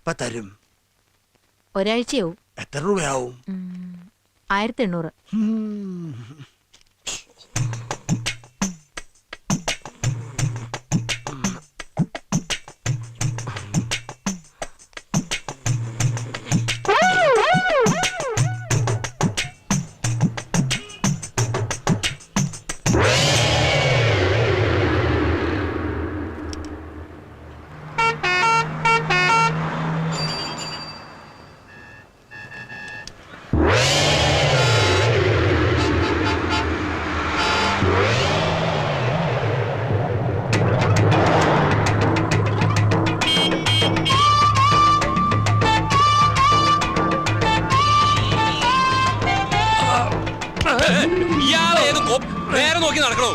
എപ്പ തരും? ഒരാഴ്ചയാവും. എത്ര രൂപയാവും? 1800. നേരെ നോക്കി നടക്കണോ?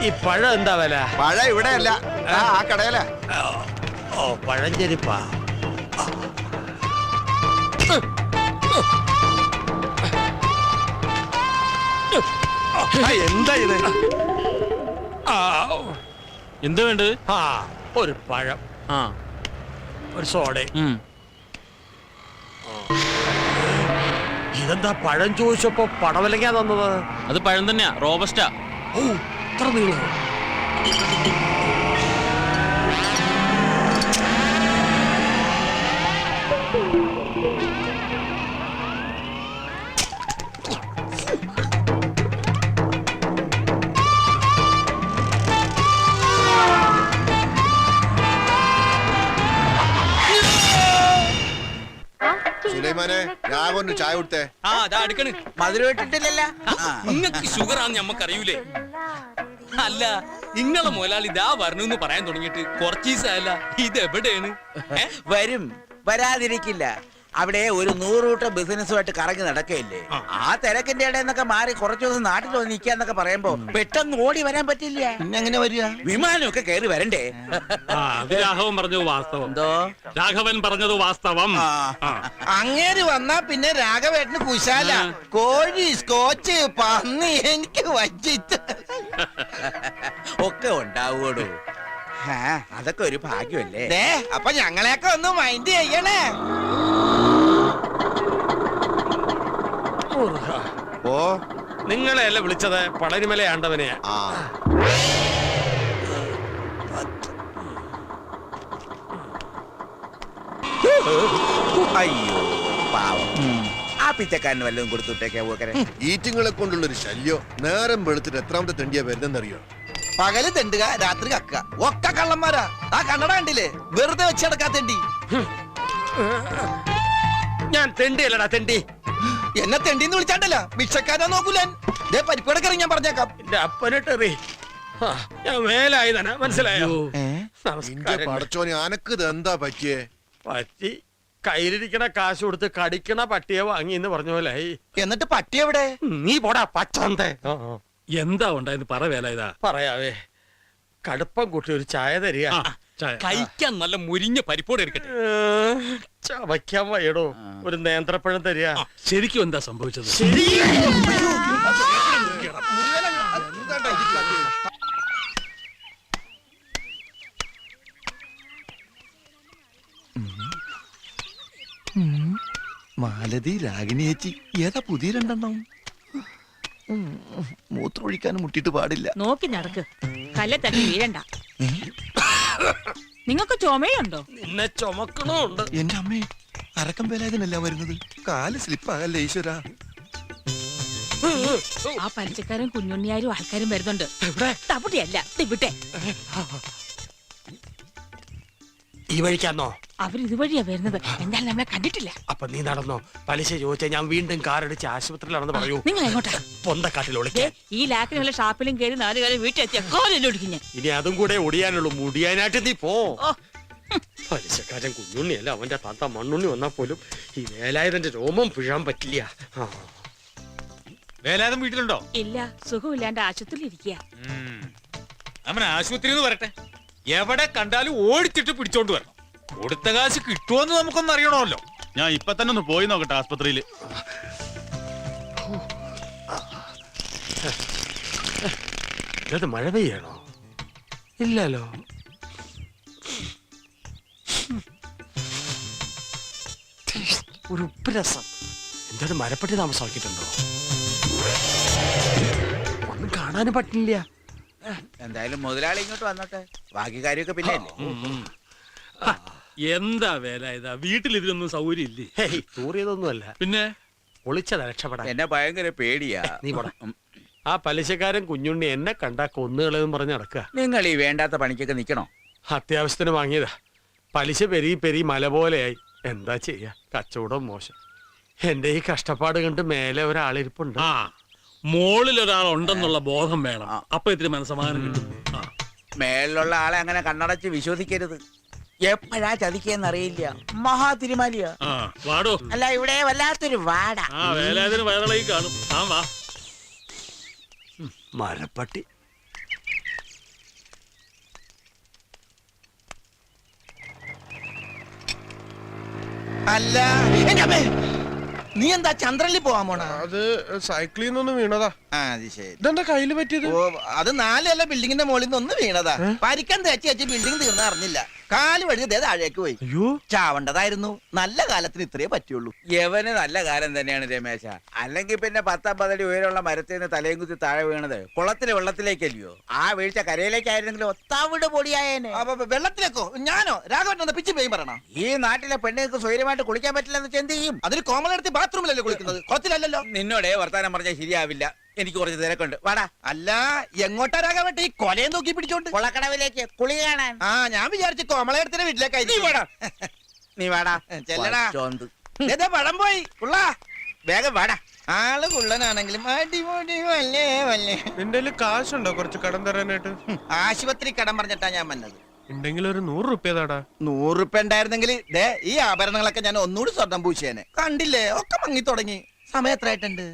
ഈ പഴം എന്താ വില? പഴം ഇവിടെ അല്ല, ആ കടയില. ഓ, പഴഞ്ചെരിപ്പാ. എന്താ ഇത്? എന്ത് വേണ്ടത്? ഒരു പഴം, ഒരു സോഡ. ഇതെന്താ പഴം ചോദിച്ചപ്പോ പടവലങ്ങാ തന്നത്? അത് പഴം തന്നെയാ, റോബസ്റ്റാ. ഓ, ഇത്ര നീളം. സുലൈമാനെ, രാഘവന് ചായ കൊടുത്തേ. മധുരം ഇട്ടിട്ടില്ലല്ലോ. നിങ്ങക്ക് ഷുഗർ ആണെന്ന് ഞമ്മക്കറിയൂലേ? അല്ല, നിങ്ങളെ മുതലാളി ഇതാ വരണമെന്ന് പറയാൻ തുടങ്ങിയിട്ട് കുറച്ച് ദിവസമല്ല. ഇത് എവിടെയാണ്? വരും, വരാതിരിക്കില്ല. അവിടെ ഒരു 100 കൂട്ടം ബിസിനസ്സുമായിട്ട് കറങ്ങി നടക്കയില്ലേ? ആ തിരക്കിന്റെ ഇടയിൽ മാറി കുറച്ചു ദിവസം നാട്ടിൽ വന്ന് നിൽക്കാന്നൊക്കെ പറയുമ്പോ പെട്ടെന്ന് ഓടി വരാൻ പറ്റില്ല. പിന്നെ എങ്ങനെ വരിക? വിമാനമൊക്കെ കയറി വരണ്ടേ? രാഘവൻ പറഞ്ഞത് വാസ്തവം. എന്തോ രാഘവൻ പറഞ്ഞത് വാസ്തവം. അങ്ങേര് വന്നാ പിന്നെ രാഘവേട്ടന് കുശാല. കോഴി, സ്കോച്ച്, പന്നി എനിക്ക് വച്ചിട്ട് ഒക്കെ ഉണ്ടാവൂടോ. അതൊക്കെ ഒരു ഭാഗ്യമല്ലേ. അപ്പൊ ഞങ്ങളെയൊക്കെ ഒന്ന് മൈൻഡ് ചെയ്യണേ. ഓ, നിങ്ങളെയല്ല വിളിച്ചത്, പളനിമല ആണ്ടവനെയാ. അയ്യോ പാവം, ആ പിച്ചക്കാരന് വല്ലതും കൊടുത്തുട്ടേക്കാ പോക്കരെ. ഈറ്റിങ്ങളെ കൊണ്ടുള്ളൊരു ശല്യം. നേരം വെളുത്തിട്ട് എത്രാമത്തെ തെണ്ടിയാ വരുന്നെന്നറിയോ? പകല് തെണ്ടുക, രാത്രി കക്ക, ഒക്കെ കള്ളന്മാരാ. ആ കണ്ണട കണ്ടില്ലേ, വെറുതെ വെച്ചടക്കാ തെണ്ടി. ഞാൻ തെണ്ടിയല്ലടാ തെണ്ടി. എന്നെ തെണ്ടിന്ന് വിളിച്ചാണ്ടല്ല, ഭിക്ഷക്കാരാ നോക്കൂല. പരിപ്പടക്കറി ഞാൻ പറഞ്ഞേക്കാം. എന്റെ അപ്പനിട്ടെറി. ഞാൻ മേലായി തന്നെ, മനസ്സിലായോ? പടച്ചോനെ, അനക്ക് ഇത് എന്താ പറ്റിയേ? പറ്റി കയ്യിലിരിക്കണ കാശ് കൊടുത്ത് കടിക്കണ പട്ടിയെ വാങ്ങി എന്ന് പറഞ്ഞ പോലായി. എന്നിട്ട് പട്ടി എവിടെ? നീ പോടാ പച്ചാന്തേ. എന്താ ഉണ്ടായെന്ന് പറ വേല. ഇതാ പറയാവേ, കടുപ്പം കൂട്ടി ഒരു ചായ തരിക. കഴിക്കാൻ നല്ല മുരിഞ്ഞ പരിപ്പോടെ എടുക്കട്ടെ. ചവയ്ക്കാൻ വയ്യടോ, ഒരു നേന്ത്രപ്പഴം തരിക. ശരിക്കും എന്താ സംഭവിച്ചത്? മാലതി, രാഗിണി ചേച്ചി, ഏതാ പുതിയ രണ്ടെണ്ണം? മൂത്രമൊഴിക്കാനും മുട്ടിട്ട് പാടില്ല. നോക്കി നടക്ക്, കല്ലെ തട്ടി വീഴണ്ട. നിങ്ങൾക്ക് ചുമയുണ്ടോ? നിന്നെ ചുമക്കണുണ്ട്. എന്റെ അമ്മേ, അരക്കം വേലായതിനല്ല വരുന്നത്. കാല് സ്ലിപ്പാകല്ലേ ഈശ്വര. ആ പലിച്ചക്കാരും കുഞ്ഞുണ്ണിയാരും ആൾക്കാരും വരുന്നുണ്ട്. തവിടെയല്ല, ഇവിടെ. ഈ വഴിക്കാന്നോ? അവരിതുവഴിയാ വരുന്നത്. എന്തായാലും നമ്മളെ കണ്ടിട്ടില്ല. അപ്പൊ നീ നടന്നോ? പലിശ ചോദിച്ചാൽ ഞാൻ വീണ്ടും കാറടിച്ച് ആശുപത്രിയിലാണെന്ന് പറയൂ. നിങ്ങൾ എങ്ങോട്ടാ? പൊന്തക്കാട്ടിൽ ഒളിക്കാൻ. ഈ ലാക്കിന് വല്ല ഷാപ്പിലും കയറി 4 കാലം വീട്ടിലെത്തിയ കോലൊടിക്കും ഞാൻ. ഇനി അതും കൂടെ ഒടിയാനുള്ളൂ. മുടിയാനായിട്ട് നീ പോ. പലിശക്കാരൻ കുഞ്ഞുണ്ണിയല്ല, അവന്റെ താത്ത മണ്ണുണ്ണി വന്നാൽ പോലും ഈ വേലായുധന്റെ രോമം പിഴാൻ പറ്റില്ല. വേലായുധൻ വീട്ടിലുണ്ടോ? ഇല്ല, സുഖമില്ലാണ്ട് ആശുപത്രിയിൽ ഇരിക്കുക. അവൻ ആശുപത്രിയിൽ വരട്ടെ. എവിടെ കണ്ടാലും ഓടിച്ചിട്ട് പിടിച്ചോണ്ട് വരണം. കൊടുത്ത കാശ് കിട്ടുമോന്ന് നമുക്കൊന്നും അറിയണമല്ലോ. ഞാൻ ഇപ്പൊ തന്നെ ഒന്ന് പോയി നോക്കട്ടെ ആസ്പത്രിയില്. എന്തത് മഴ പെയ്യണോ? ഇല്ലല്ലോ. ഒരു ഉപ്പ് രസം. എന്തത് മരപ്പെട്ടി താമസമാക്കിയിട്ടുണ്ടോ? ഒന്നും കാണാനും പറ്റില്ല. എന്തായാലും മുതലാളി ഇങ്ങോട്ട് വന്നോട്ടെ, ബാക്കി കാര്യമൊക്കെ പിന്നെ എന്താ വേല ഇതാ? വീട്ടിൽ ഇതിനൊന്നും സൗകര്യം ഇല്ലേ? ഹേയ്, തൂറിയതൊന്നുമല്ല, പിന്നെ ഒളിച്ചതാ രക്ഷപ്പെടാൻ. എന്നെ ഭയങ്കര പേടിയാ. നീ പോടാ. ആ പലിശക്കാരൻ കുഞ്ഞുണ്ണി എന്നെ കണ്ടാ കൊന്നുകളെന്ന് പറഞ്ഞ് നടക്കുക. നിങ്ങൾ ഈ വേണ്ടാത്ത പണിക്കൊക്കെ നിക്കണോ? അത്യാവശ്യത്തിന് വാങ്ങിയതാ. പലിശ പെരുകി മല പോലെയായി. എന്താ ചെയ്യാ, കച്ചവടം മോശം. എന്റെ ഈ കഷ്ടപ്പാട് കണ്ട് മേലെ ഒരാളിരിപ്പുണ്ട്. ആ, മോളിൽ ഒരാൾ ഉണ്ടെന്നുള്ള ബോധം വേണം. അപ്പൊ ഇത്തിരി മനസ്സമാധാനം കിട്ടും. ആ, മേലുള്ള ആളെ അങ്ങനെ കണ്ണടച്ച് വിശ്വസിക്കരുത്. എപ്പോഴാ ചതിക്കെന്നറിയില്ല. മഹാ തിരുമാലിയാ. ആ, വാടോ. അല്ല, ഇവിടെ വല്ലാത്തൊരു വാട. ആ, വേലാതിന് വയറിളകി കാണും. ആ, വാ. മരപ്പട്ടി. അല്ല നീ എന്താ ചന്ദ്രനിൽ പോവാൻ പോണ? അത് സൈക്കിളിൽ നിന്നൊന്ന് വീണതാ. അത് ശരി. ഇതെന്താ കയ്യില് പറ്റിയത്? ഓ, അത് 4 ബിൽഡിങ്ങിന്റെ മുകളിൽ നിന്ന് ഒന്ന് വീണതാ. പരിക്കാൻ തേച്ച് ബിൽഡിംഗ് തീർന്ന അറിഞ്ഞില്ല. കാല് വഴി താഴേക്ക് പോയി. അയ്യോ, ചാവണ്ടതായിരുന്നു. നല്ല കാലത്തിന് ഇത്രേ പറ്റുള്ളൂ. യവന് നല്ല കാലം തന്നെയാണ് രമേശ. അല്ലെങ്കിൽ പിന്നെ 10-50 അടി ഉയരമുള്ള മരത്തിൽ നിന്ന് തലയും കുത്തി താഴെ വീണത് കുളത്തിലെ വെള്ളത്തിലേക്കല്ലയോ? ആ വീഴ്ച കരയിലേക്കായിരുന്നെങ്കിലും ഒത്താവിട് പൊടിയായേനെ. അപ്പൊ വെള്ളത്തിലേക്കോ? ഞാനോ? രാഘവൻ പിച്ച് പെയ്യും പറയണ. ഈ നാട്ടിലെ പെണ്ണുങ്ങൾക്ക് സ്വൈര്യമായിട്ട് കുളിക്കാൻ പറ്റില്ലെന്ന് എന്ത് ചെയ്യും? അതിന് കോമളെടുത്ത് ബാത്റൂമിലല്ലേ കുളിക്കുന്നത്, കുളത്തിലല്ലോ. നിന്നോടെ വർത്താനം പറഞ്ഞാൽ ശരിയാവില്ല. എനിക്ക് കുറച്ച് തിരക്കുണ്ട്. വാടാ. അല്ല, എങ്ങോട്ടാ രാഘവൻ ഈ കൊലയും നോക്കി പിടിച്ചോണ്ട്? കുളക്കടവിലേക്ക് കുളി കാണാൻ. ആ, ഞാൻ വിചാരിച്ചു കോമളയെടുത്തിന്റെ വീട്ടിലേക്കായി. നീ വാടാ. ചെല്ലടാ. ചോന്ത്. പഴം പോയി ഉള്ള വേഗം വാടാ. ആള് കുള്ളനാണെങ്കിലും അടിപൊളി വല്ലേ വല്ലേ. നിന്റെ കാശുണ്ടോ കുറച്ച് കടം തരാനായിട്ട്? ആശുപത്രി കടം പറഞ്ഞിട്ടാ ഞാൻ വന്നത്. ഉണ്ടെങ്കിൽ ഒരു 100 റുപ്യ താടാ. 100 റുപ്യ ഉണ്ടായിരുന്നെങ്കിൽ ഈ ആഭരണങ്ങളൊക്കെ ഞാൻ ഒന്നുകൂടി സ്വർണം പൂശിയേനെ. കണ്ടില്ലേ, ഒക്കെ മങ്ങി തുടങ്ങി. സമയം എത്ര ആയിട്ടുണ്ട്?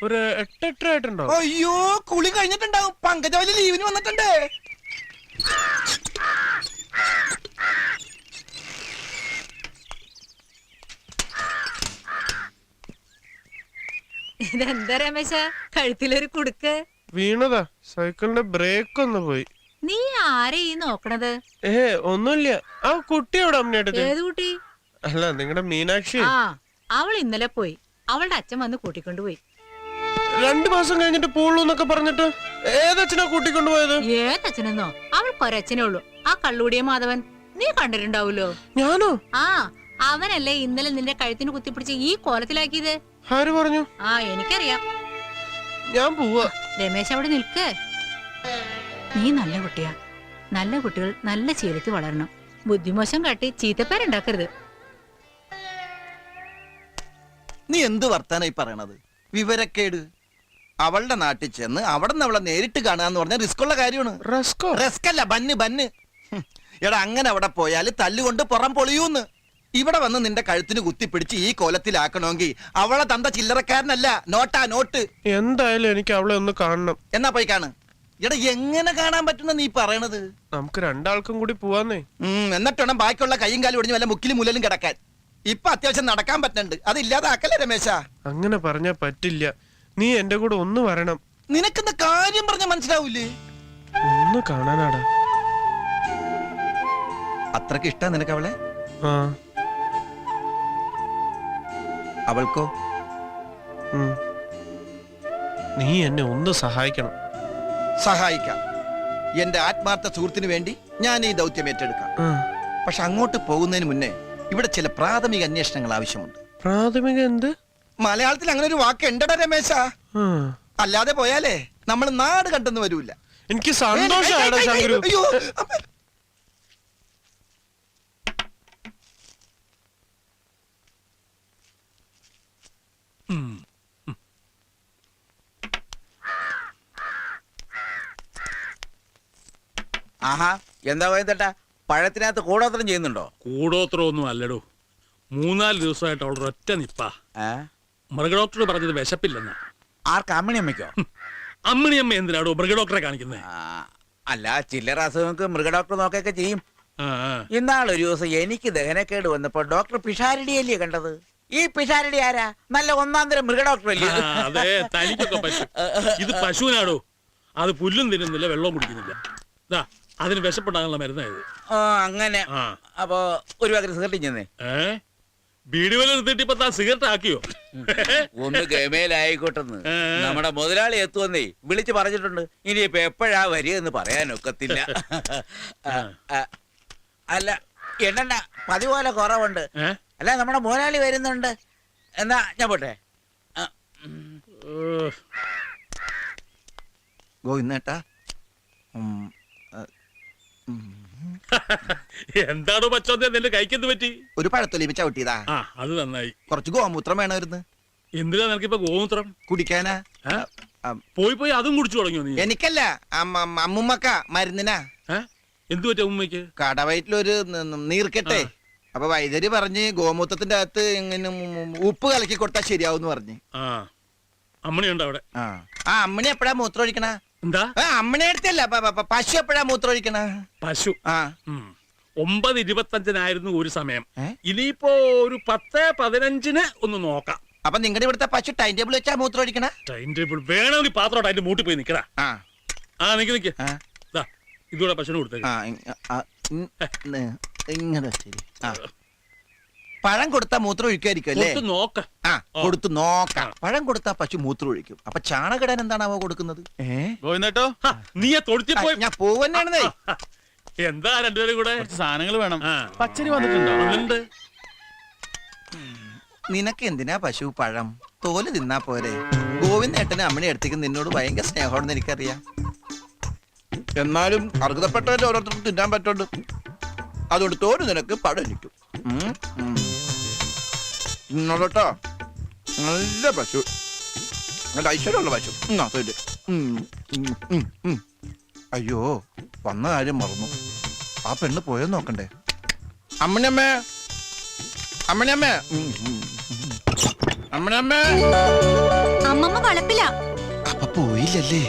ഒരു 8-8 ആയിട്ടുണ്ടോ? അയ്യോ, കുളി കഴിഞ്ഞിട്ടുണ്ടാവും. പങ്കജവലി ലീവിന് വന്നിട്ടുണ്ട്. ഇതെന്താ രമേശ, കഴുത്തിലൊരു കുടുക്ക്? വീണതാ. സൈക്കിളിന്റെ ബ്രേക്ക് ഒന്ന് പോയി. നീ ആരെ ഈ നോക്കണത്? ഒന്നുമില്ല. ആ കുട്ടിയോട് അമ്മയുടെ. ഏത് കുട്ടി? അല്ല, നിങ്ങളുടെ മീനാക്ഷി. ആ, അവൾ ഇന്നലെ പോയി. അവളുടെ അച്ഛൻ വന്ന് കൂട്ടിക്കൊണ്ടുപോയി. 2 മാസം കഴിഞ്ഞിട്ട് പോളൂ എന്നൊക്കെ പറഞ്ഞിട്ട് ഏതച്ഛനാ കൂട്ടിക്കൊണ്ടുപോയത്? ഏതച്ഛനെന്നോ? അവൾക്കൊരച്ഛനേ ഉള്ളൂ, ആ കള്ളുടിയ മാധവൻ. നീ കണ്ടിട്ടുണ്ടാവൂലോ. ഞാനോ? ആ, അവനല്ലേ ഇന്നലെ നിന്റെ കഴുത്തിന് കുത്തിപ്പിടിച്ച് ഈ കോലത്തിലാക്കിയത്. ആര് പറഞ്ഞു? ആ, എനിക്കറിയാം. ഞാൻ പോവാ. രമേശ് അവിടെ നിൽക്ക്. നീ നല്ല കുട്ടിയാ. നല്ല കുട്ടികൾ നല്ല ശീലത്തിൽ വളരണം. ബുദ്ധിമോശം കാട്ടി ചീത്തപ്പേരുണ്ടാക്കരുത്. നീ എന്ത് വർത്താനായി പറയണത്? വിവരക്കേട്. അവളുടെ നാട്ടിൽ ചെന്ന് അവിടെ നിന്ന് അവളെ നേരിട്ട് കാണാന്ന് പറഞ്ഞാൽ റിസ്ക് ഉള്ള കാര്യമാണ്. റിസ്ക് അല്ല, ബന്ന്. എടാ, അങ്ങനെ അവിടെ പോയാൽ തല്ലുകൊണ്ട് പുറം പൊളിയൂന്ന്. ഇവിടെ വന്ന് നിന്റെ കഴുത്തിന് കുത്തിപ്പിടിച്ച് ഈ കോലത്തിലാക്കണമെങ്കിൽ അവളെ തന്ത ചില്ലറക്കാരനല്ല, നോട്ടാ നോട്ട്. എന്തായാലും എനിക്ക് അവളെ ഒന്ന് കാണണം. എന്നാ പോയി കാണ്. എടാ, എങ്ങനെ കാണാൻ പറ്റുന്ന നീ പറയണത്? നമുക്ക് 2 ആൾക്കും കൂടി പോവാന്നേ. എന്നിട്ട് ബാക്കിയുള്ള കൈയും കാലും ഒടിഞ്ഞ് വല്ല മുക്കിലും മുലലും കിടക്കാൻ. ഇപ്പൊ അത്യാവശ്യം നടക്കാൻ പറ്റുന്നുണ്ട്. അതില്ലാതാക്കല്ലേ രമേശ? അങ്ങനെ പറഞ്ഞാ പറ്റില്ല. നീ എന്റെ കൂടെ ഒന്ന് വരണം. നിനക്കെന്താ കാര്യം പറഞ്ഞ മനസ്സിലാവൂലേ? ഒന്ന് കാണാനാടാ. അത്രക്ക് ഇഷ്ടാ നിനക്ക് അവളെ? ആ. അവൾക്കോ? നീ എന്നെ ഒന്ന് സഹായിക്കണം. സഹായിക്കാം. എന്റെ ആത്മാർത്ഥ സുഹൃത്തിന് വേണ്ടി ഞാൻ ഈ ദൗത്യം ഏറ്റെടുക്കാം. പക്ഷെ അങ്ങോട്ട് പോകുന്നതിന് മുന്നേ ഇവിടെ ചില പ്രാഥമിക അന്വേഷണങ്ങൾ ആവശ്യമുണ്ട്. പ്രാഥമിക എന്ത്? മലയാളത്തിൽ അങ്ങനെ ഒരു വാക്ക് ഉണ്ടടാ രമേശ. അല്ലാതെ പോയാലേ നമ്മൾ നാട് കണ്ടെന്ന് വരൂല. എനിക്ക് സന്തോഷാടാ ശങ്കരു. അയ്യോ, ആഹാ, എന്താ പോയതേട്ടാ? പഴത്തിനകത്ത് കൂടോത്രം ചെയ്യുന്നുണ്ടോ? കൂടോത്രം ഒന്നും അല്ലടോ. 3-4 ദിവസമായിട്ട് അവളുടെ ഒറ്റ നിപ്പാ. മൃഗഡോക്ടർ പറഞ്ഞത് വിശപ്പില്ലെന്നാ. ആർക്ക്? അമ്മിണിയമ്മയ്ക്കോ? അമ്മിണിയമ്മ എന്തിനാടോ മൃഗഡോക്ടറെ കാണിക്കുന്നത്? അല്ല, ചില്ലറ അസുഖങ്ങൾക്ക് മൃഗഡോക്ടർ നോക്കൊക്കെ ചെയ്യും. ആ, ഇന്നാളൊരു ദിവസം എനിക്ക് ദഹനക്കേട് വന്നപ്പോ ഡോക്ടർ പിഷാരടിയല്ലേ കണ്ടത്. ഈ പിഷാരടി ആരാ? നല്ല 1-ാം തരം മൃഗഡോക്ടർ അല്ലേ? അതെ, തനിക്കൊക്കെ പറ്റും. ഇത് പശുവിനാടോ. അത് പുല്ലും തിന്നുന്നില്ല, വെള്ളവും കുടിക്കുന്നില്ല. ദാ അതിന് വിശപ്പുണ്ടാകാനുള്ള മരുന്നായത്. ആ അങ്ങനെ. ആ അപ്പൊ ഒരു പകരം സിഗരറ്റ് ചെന്നേ. ബീഡി വല നിർത്തിയിട്ട് ഇപ്പൊ താ സിഗരറ്റ് ആക്കിയോ? ഒന്ന് ഗമേലായിക്കോട്ടെന്ന് നമ്മുടെ മുതലാളി എത്തുവന്നേ വിളിച്ചു പറഞ്ഞിട്ടുണ്ട്. ഇനിയിപ്പൊ എപ്പോഴാ വരിക എന്ന് പറയാനൊക്കത്തില്ല. അല്ല എണ്ണ പതിപോലെ കുറവുണ്ട്. അല്ല നമ്മുടെ മുതലാളി വരുന്നുണ്ട്. എന്നാ ഞാൻ പോട്ടെ. ഗോവിന്ദേട്ടാ, എന്താണോ പച്ചോന്തേ നിന്റെ കൈക്കെന്ത് പറ്റി? ഒരു പഴത്തൊലിപ്പ് ചവിട്ടിയതാ. ആ അത് നന്നായി. കുറച്ച് ഗോമൂത്രം വേണമായിരുന്നു. എന്തിനാ നിനക്കിപ്പോ ഗോമൂത്രം കുടിക്കാനാ? പോയി പോയി അതും കുടിച്ചു തുടങ്ങിയോ നീ? എനിക്കല്ല, അമ്മുമ്മക്ക മരുന്നിനാ. എന്തു പറ്റി അമ്മയ്ക്ക്? കടവയറ്റിലൊരു നീർക്കെട്ടെ. അപ്പൊ വൈദ്യര് പറഞ്ഞ് ഗോമൂത്രത്തിന്റെ അകത്ത് ഇങ്ങനെ ഉപ്പ് കലക്കി കൊടുത്താൽ ശരിയാവും പറഞ്ഞു. ആ അമ്മണിയുണ്ടോ അവിടെ? ആ അമ്മണി എപ്പോഴാ മൂത്രം ഒഴിക്കണ? എന്താ? അമ്മണി അടുത്തല്ല, പശു എപ്പോഴാ മൂത്രം ഒഴിക്കണ? പശു 9:25 ഒരു സമയം. ഇനിയിപ്പോ ഒരു 10:15 ഒന്ന് നോക്കാം. അപ്പൊ നിങ്ങളുടെ ഇവിടുത്തെ പശു ടൈം ടേബിൾ വെച്ചാ മൂത്രം ഒഴിക്കണ? ടൈം ടേബിൾ വേണമെങ്കിൽ പാത്രോട്ട് അതിന്റെ മൂട്ടി പോയി നിക്കടാ. നിക്ക് ഇതൂടെ പശുവിന് കൊടുത്തേക്ക്. ഇങ്ങനെ ശരി. പഴം കൊടുത്താ മൂത്രം ഒഴിക്കായിരിക്കും അല്ലേ? നോക്കാം. കൊടുത്തു നോക്കാം. പഴം കൊടുത്താ പശു മൂത്രം ഒഴിക്കും. അപ്പൊ ചാണകിടാൻ എന്താണാവോ കൊടുക്കുന്നത്? ഗോവിന്ദേട്ടോ, നീ തൊഴുത്തി പോയി. ഞാൻ പോവന്നെയാണെന്നേ. എന്താ രണ്ടുപേരും കൂടെ? സാധനങ്ങൾ വേണം. പച്ചരി വന്നിട്ടുണ്ടോ? ഉണ്ട്. നിനക്ക് എന്തിനാ പശു പഴം? തോല് തിന്നാ പോരെ. ഗോവിന്ദേട്ടന് അമ്മണി അടുത്തേക്ക് നിന്നോട് ഭയങ്കര സ്നേഹമാണെന്ന് എനിക്കറിയാം. എന്നാലും അർഹതപ്പെട്ടവരെ ഓരോരുത്തർക്കും തിന്നാൻ പറ്റുള്ളൂ. അതുകൊണ്ട് തോല് നിനക്ക് പഴം നിൽക്കും. ഇന്നോട്ടോ നല്ല പശു, നല്ല ഐശ്വര്യമുള്ള പശു. അയ്യോ, വന്ന കാര്യം മറന്നു. ആ പെണ്ണ് പോയെന്ന് നോക്കണ്ടേ? അമ്മണിയമ്മേ, അമ്മണിയമ്മേ, അമ്മണിയമ്മേ. അമ്മമ്മ വളപ്പില. അപ്പൊ പോയില്ലല്ലേ?